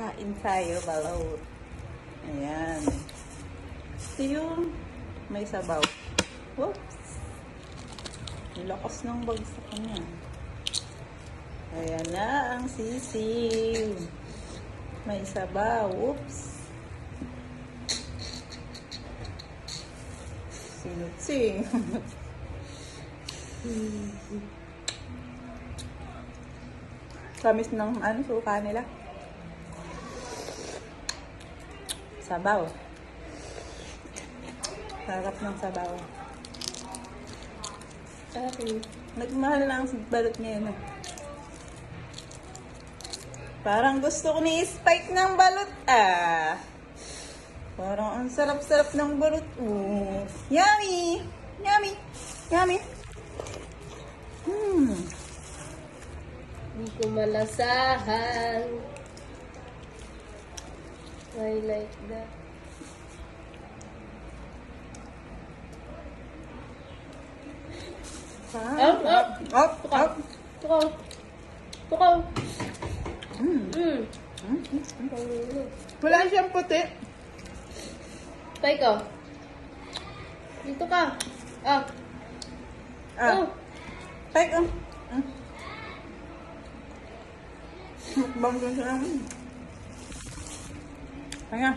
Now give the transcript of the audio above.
Kain tayo, balot. Ayan. Ito yung may sabaw. Whoops! Lakas ng bagsak niya. Ayan na ang sisiw. May sabaw. Whoops! Sinutsing. Tamis ng suka nila. Sabaw. Sarap ng sabaw. Sorry. Nagmahal na ang balot ngayon. Parang gusto ko ni Spike ng balot Parang ang sarap-sarap ng balot. Yummy! Yummy! Yummy! Hindi ko malasahan. I like that. Up! Tukaw. Tukaw. Wala siyang puti. Tay ko. Dito ka. Take Mukbang ko siya. Kaya.